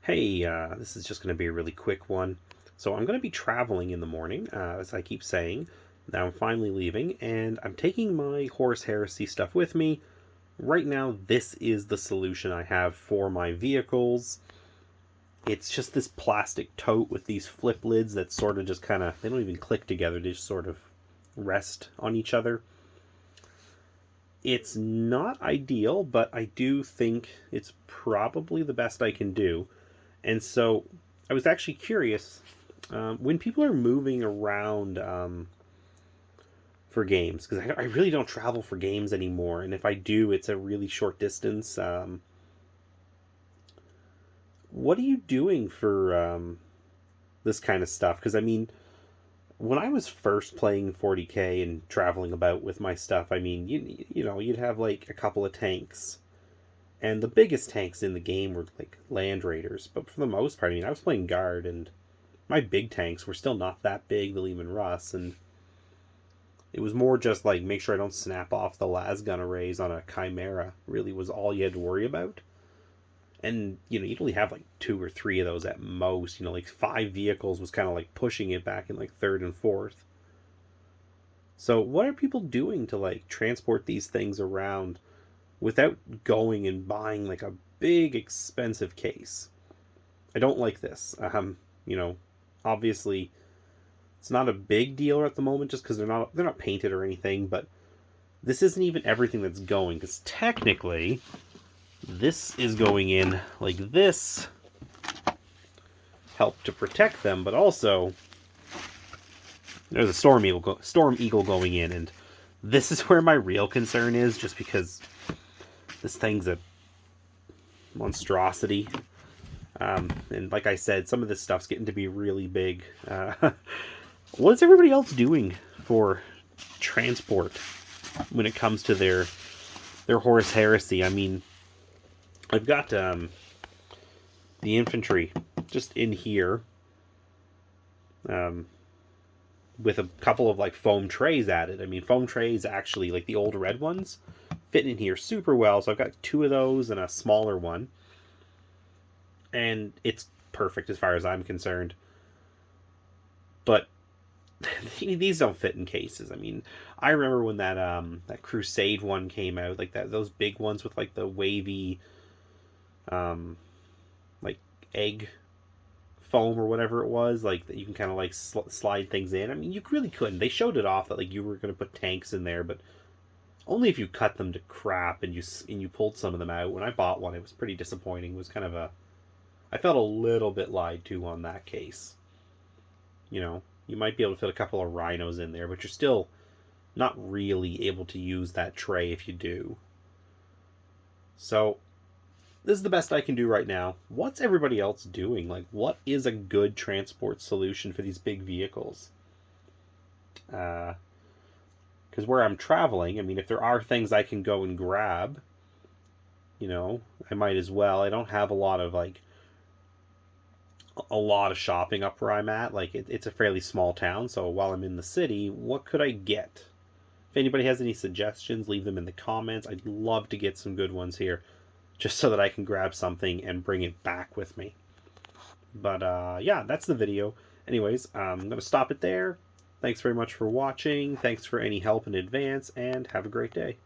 Hey, this is just going to be a really quick one. So I'm going to be traveling in the morning, as I keep saying. Now I'm finally leaving, and I'm taking my Horus Heresy stuff with me. Right now, this is the solution I have for my vehicles. It's just this plastic tote with these flip lids that sort of just kind of, they don't even click together, they just sort of rest on each other. It's not ideal, but I do think it's probably the best I can do. And so I was actually curious when people are moving around for games, because I really don't travel for games anymore. And if I do, it's a really short distance. What are you doing for this kind of stuff? Because I mean, when I was first playing 40K and traveling about with my stuff, I mean, you know, you'd have like a couple of tanks. And the biggest tanks in the game were like land raiders, but for the most part, I mean, I was playing guard, and my big tanks were still not that big. They'll even Russ, and it was more just like make sure I don't snap off the lasgun arrays on a Chimera. Really, was all you had to worry about. And you know, you'd only have like two or three of those at most. You know, like five vehicles was kind of like pushing it back in like third and fourth. So, what are people doing to like transport these things around without going and buying like a big expensive case? I don't like this. You know, obviously it's not a big deal at the moment just because they're not painted or anything, but this isn't even everything that's going, because technically this is going in like this, help to protect them, but also there's a storm eagle going in, and this is where my real concern is, just because this thing's a monstrosity. And like I said, some of this stuff's getting to be really big. What is everybody else doing for transport when it comes to their Horus Heresy? I mean, I've got the infantry just in here, um, with a couple of like foam trays added. I mean, foam trays actually, like the old red ones, fit in here super well. So I've got two of those and a smaller one, and it's perfect as far as I'm concerned. But these don't fit in cases. I mean, I remember when that Crusade one came out, like those big ones with like the wavy um like egg foam or whatever it was, like that you can kind of like slide things in. I mean, you really couldn't. They showed it off that like you were going to put tanks in there, but only if you cut them to crap and you pulled some of them out. When I bought one, it was pretty disappointing. It was kind of a I felt a little bit lied to on that case. You know, you might be able to fit a couple of rhinos in there, but you're still not really able to use that tray if you do. So, this is the best I can do right now. What's everybody else doing? Like, what is a good transport solution for these big vehicles? Because where I'm traveling, I mean, if there are things I can go and grab, you know, I might as well. I don't have a lot of shopping up where I'm at. Like, it's a fairly small town, so while I'm in the city, what could I get? If anybody has any suggestions, leave them in the comments. I'd love to get some good ones here, just so that I can grab something and bring it back with me. But yeah, that's the video. Anyways, I'm going to stop it there. Thanks very much for watching. Thanks for any help in advance, and have a great day.